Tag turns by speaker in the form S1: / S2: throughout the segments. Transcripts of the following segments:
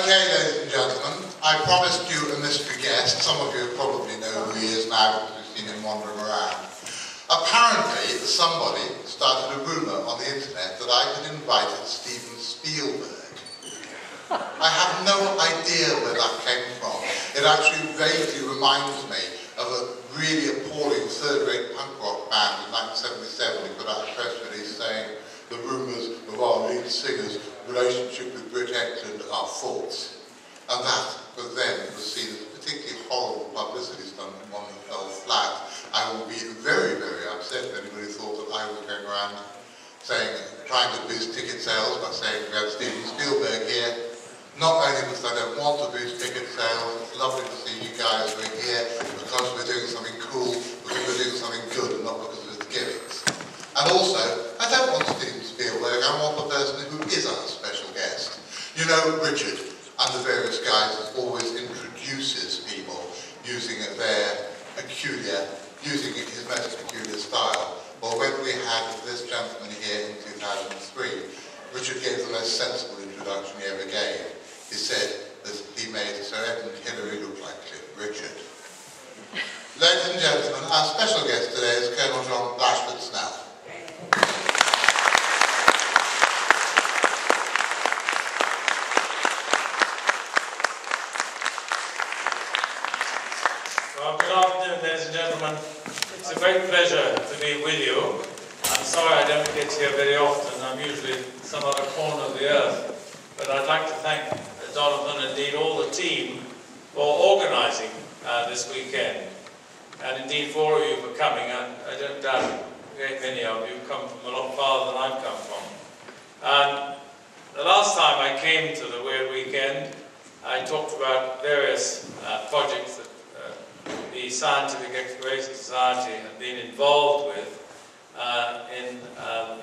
S1: Okay, ladies and gentlemen, I promised you a mystery guest. Some of you probably know who he is now because we've seen him wandering around. Apparently, somebody started a rumour on the internet that I had invited Steven Spielberg. I have no idea where that came from. It actually vaguely reminds me of a really appalling third-rate punk rock band in 1977 who put out a press release saying the rumours of our lead singer's relationship with Brit Eklund are false. And that, for them, was seen as a particularly horrible publicity stunt and one that fell flat. I would be very, very upset if anybody thought that I was going around saying, trying to boost ticket sales by saying we had Steven Spielberg here. Not only because I don't want to boost ticket sales, it's lovely to see you guys who are here because we're doing something cool, because we're doing something good and not because of its gimmicks. And also, I don't want Steven Spielberg, I want the person who is our special guest. You know, Richard, under various guises, always introduces people using his most peculiar style. Well, when we had this gentleman here in 2003, Richard gave the most sensible introduction he ever gave. He said that he made Sir Edmund Hillary look like Cliff Richard. Ladies and gentlemen, our special guest today is Colonel John Blashford-Snell.
S2: Well, good afternoon, ladies and gentlemen. It's a great pleasure to be with you. I'm sorry I don't get here very often. I'm usually in some other corner of the earth. But I'd like to thank Jonathan and indeed all the team for organising this weekend. And indeed for all of you for coming. And I don't doubt a great many of you come from a lot farther than I've come from. The last time I came to the Weird Weekend, I talked about various projects that the Scientific Exploration Society had been involved with in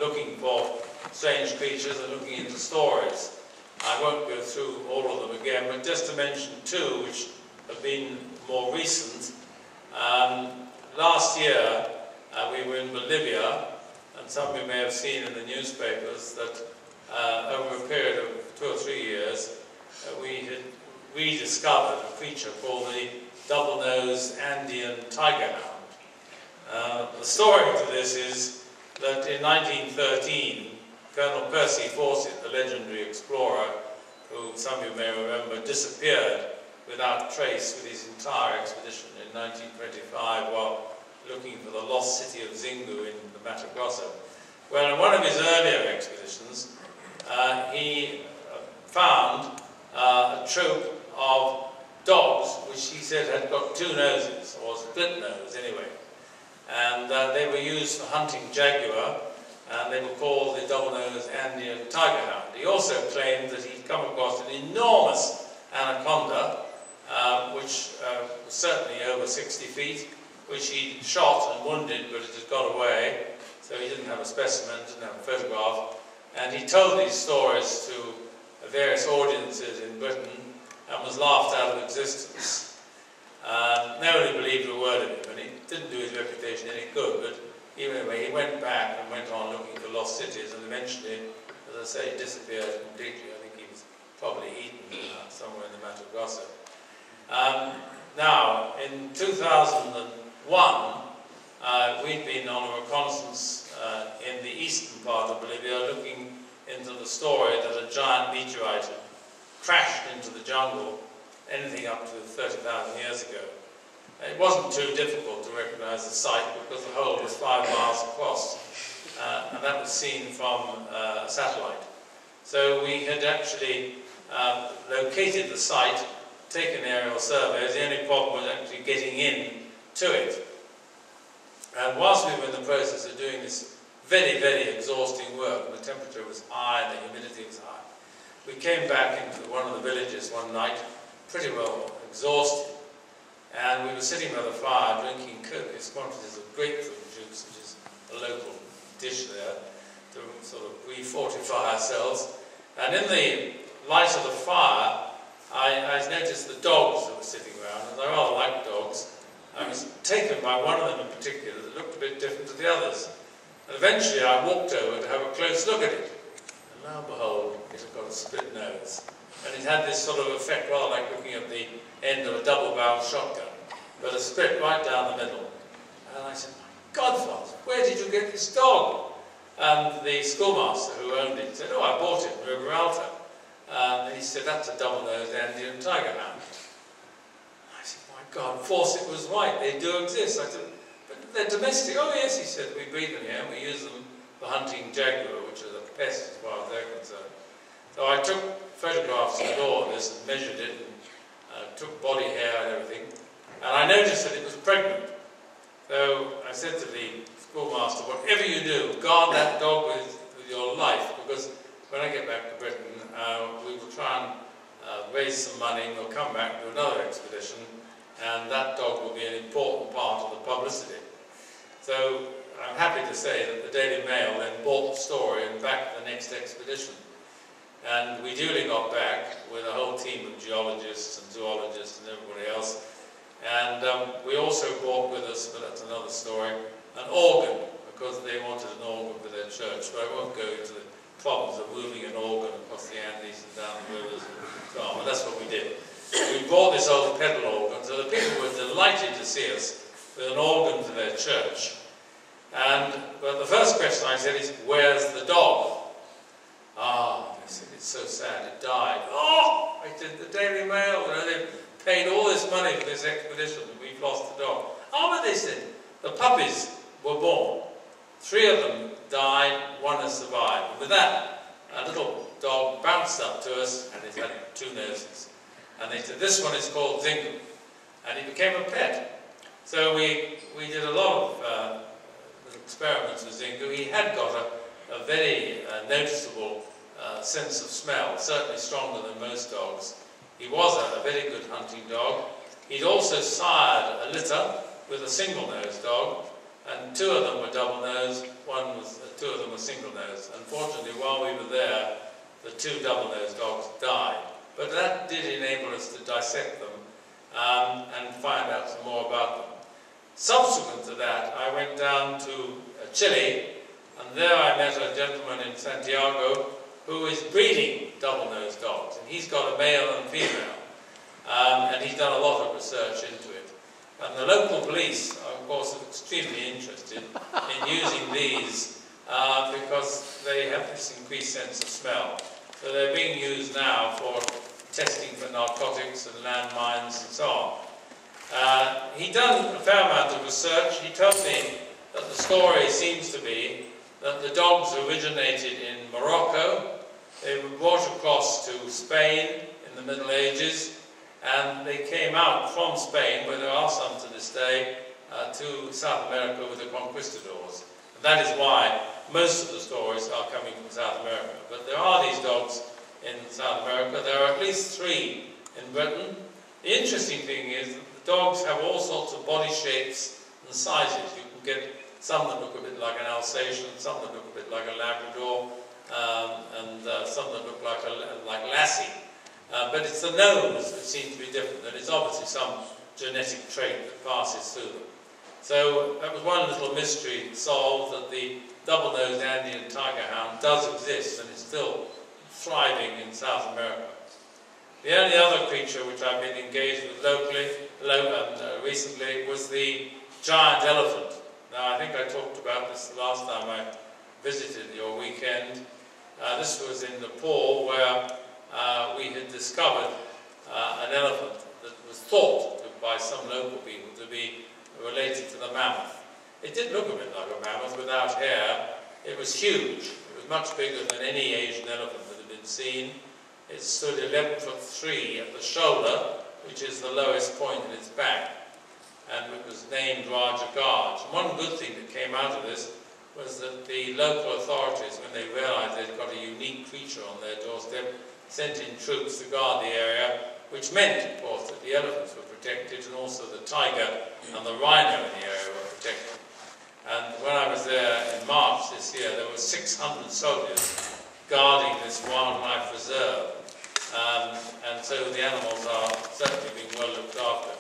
S2: looking for strange creatures and looking into stories. I won't go through all of them again, but just to mention two which have been more recent. Last year we were in Bolivia, and some of you may have seen in the newspapers that over a period of 2 or 3 years we had rediscovered a creature called the double-nosed Andean tiger hound. The story to this is that in 1913, Colonel Percy Fawcett, the legendary explorer, who some of you may remember, disappeared without trace with his entire expedition in 1925 while looking for the lost city of Xingu in the Mato Grosso. Well, in one of his earlier expeditions, he found a troop of dogs, which he said had got 2 noses, or split nose anyway. And they were used for hunting jaguar, and they were called the double-nosed Andean tiger hound. He also claimed that he'd come across an enormous anaconda, which was certainly over 60 feet, which he'd shot and wounded, but it had got away, so he didn't have a specimen, didn't have a photograph. And he told these stories to various audiences in Britain and was laughed out of existence. Nobody believed a word of him, and he didn't do his reputation any good, but anyway, he went back and went on looking for lost cities, and eventually, as I say, he disappeared completely. I think he was probably eaten somewhere in the Mato Grosso. Now, in 2001, we'd been on a reconnaissance in the eastern part of Bolivia, looking into the story that a giant meteorite had crashed into the jungle, anything up to 30,000 years ago. It wasn't too difficult to recognize the site because the hole was 5 miles across, and that was seen from a satellite. So we had actually located the site, taken aerial surveys. The only problem was actually getting in to it. And whilst we were in the process of doing this very, very exhausting work, and the temperature was high and the humidity was high, we came back into one of the villages one night, pretty well exhausted, and we were sitting by the fire drinking copious quantities of grapefruit juice, which is a local dish there, to sort of refortify ourselves. And in the light of the fire, I noticed the dogs that were sitting around, and I rather like dogs. I was taken by one of them in particular that looked a bit different to the others. And eventually I walked over to have a close look at it. And lo and behold, it had got a split nose. and it had this sort of effect, rather like looking at the end of a double-barreled shotgun, but a split right down the middle. And I said, my God, Fawcett, where did you get this dog? And the schoolmaster who owned it said, oh, I bought it in River Alta. And he said, that's a double-nosed Andean tiger hound. I said, my God, Fawcett was right, they do exist. I said, but they're domestic. Oh, yes, he said, we breed them here, and we use them for hunting jaguar, which is a pest as far as they're concerned. So I took photographs of the door of this and measured it, and took body hair and everything. And I noticed that it was pregnant. So I said to the schoolmaster, whatever you do, guard that dog with your life, because when I get back to Britain, we will try and raise some money, and we'll come back to another expedition, and that dog will be an important part of the publicity. So I'm happy to say that the Daily Mail then bought the story and backed the next expedition. And we duly got back with a whole team of geologists and zoologists and everybody else. And we also brought with us, but that's another story, an organ, because they wanted an organ for their church. But I won't go into the problems of moving an organ across the Andes and down the rivers and so on, but that's what we did. We brought this old pedal organ, so the people were delighted to see us with an organ for their church. But the first question I said is, where's the dog? Ah, they said, it's so sad, it died. Oh, I said, the Daily Mail, you know, they've paid all this money for this expedition, and we've lost the dog. Oh, but they said, the puppies were born. 3 of them died, 1 has survived. And with that, a little dog bounced up to us, and it had 2 noses. And they said, this one is called Zingu. And he became a pet. So we did a lot of experiments with Zingu. He had got a very noticeable sense of smell, certainly stronger than most dogs. He was a very good hunting dog. He'd also sired a litter with a single-nosed dog, and 2 of them were double-nosed, 2 of them were single-nosed. Unfortunately, while we were there, the 2 double-nosed dogs died. But that did enable us to dissect them and find out some more about them. Subsequent to that, I went down to Chile, and there I met a gentleman in Santiago who is breeding double-nosed dogs, and he's got a male and female, and he's done a lot of research into it. And the local police are, of course, extremely interested in using these because they have this increased sense of smell. So they're being used now for testing for narcotics and landmines and so on. He'd done a fair amount of research. He told me that the story seems to be that the dogs originated in Morocco. They were brought across to Spain in the Middle Ages, and they came out from Spain, where there are some to this day, to South America with the conquistadors. And that is why most of the stories are coming from South America. But there are these dogs in South America. There are at least 3 in Britain. The interesting thing is that the dogs have all sorts of body shapes and sizes. You can get some that look a bit like an Alsatian, some that look a bit like a Labrador, and some that look like Lassie. But it's the nose that seems to be different, and it's obviously some genetic trait that passes through them. So that was one little mystery solved, that the double-nosed Andean tiger hound does exist and is still thriving in South America. The only other creature which I've been engaged with locally recently was the giant elephant. Now, I think I talked about this the last time I visited your weekend. This was in Nepal, where we had discovered an elephant that was thought by some local people to be related to the mammoth. It did look a bit like a mammoth without hair. It was huge. It was much bigger than any Asian elephant that had been seen. It stood 11'3" at the shoulder, which is the lowest point in its back, and it was named Raja Gaj. And one good thing that came out of this was that the local authorities, when they realized they'd got a unique creature on their doorstep, sent in troops to guard the area, which meant, of course, that the elephants were protected, and also the tiger and the rhino in the area were protected. And when I was there in March this year, there were 600 soldiers guarding this wildlife reserve. And so the animals are certainly being well looked after.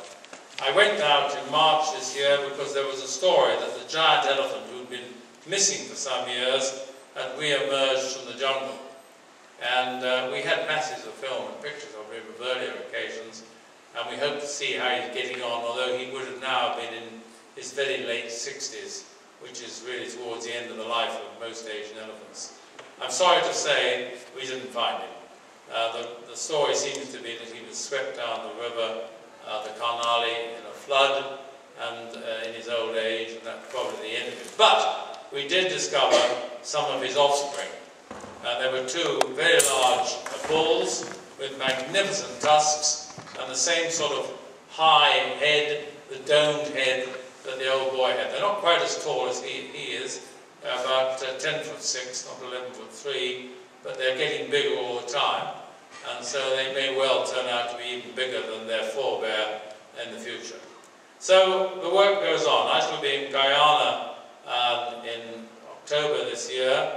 S2: I went out in March this year because there was a story that the giant elephant, who'd been missing for some years, had re-emerged from the jungle. And we had masses of film and pictures of him of earlier occasions, and we hope to see how he's getting on, although he would have now been in his very late 60s, which is really towards the end of the life of most Asian elephants. I'm sorry to say we didn't find him. The story seems to be that he was swept down the river, the Karnali, in a flood, and in his old age, and that's probably the end of it. But we did discover some of his offspring. There were two very large bulls with magnificent tusks and the same sort of high head, the domed head that the old boy had. They're not quite as tall as he is, about 10'6", not 11'3", but they're getting bigger all the time. And so they may well turn out to be even bigger than their forebear in the future. So the work goes on. I shall be in Guyana in October this year,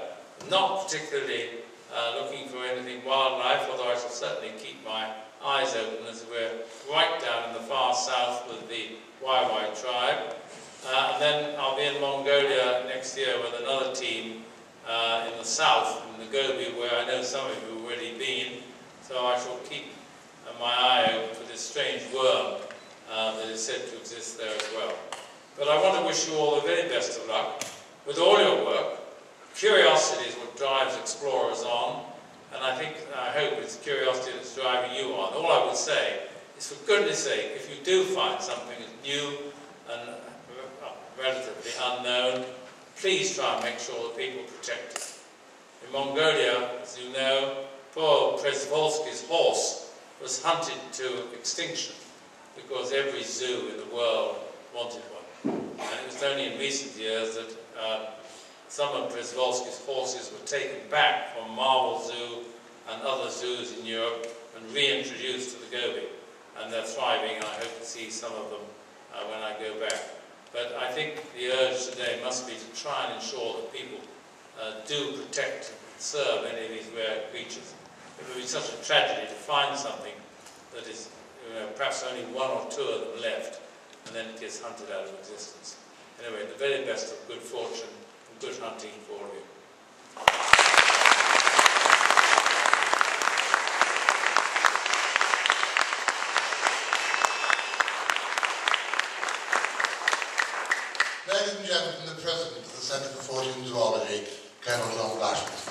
S2: not particularly looking for anything wildlife, although I shall certainly keep my eyes open as we're right down in the far south with the Wai tribe. And then I'll be in Mongolia next year with another team in the south, in the Gobi, where I know some of you have already been. So I shall keep my eye open for this strange worm that is said to exist there as well. But I want to wish you all the very best of luck with all your work. Curiosity is what drives explorers on, and I hope it's curiosity that's driving you on. All I would say is, for goodness sake, if you do find something that's new and relatively unknown, please try and make sure that people protect it. In Mongolia, as you know, poor Percy Fawcett's horse was hunted to extinction because every zoo in the world wanted one. And it was only in recent years that some of Percy Fawcett's horses were taken back from Marvel Zoo and other zoos in Europe and reintroduced to the Gobi. And they're thriving, and I hope to see some of them when I go back. But I think the urge today must be to try and ensure that people do protect and conserve any of these rare creatures. It would be such a tragedy to find something that is, perhaps only one or two of them left, and then it gets hunted out of existence. Anyway, the very best of good fortune and good hunting for all of you.
S1: Ladies and gentlemen, the President of the Centre for Fortean Zoology, Colonel John Blashford-Snell.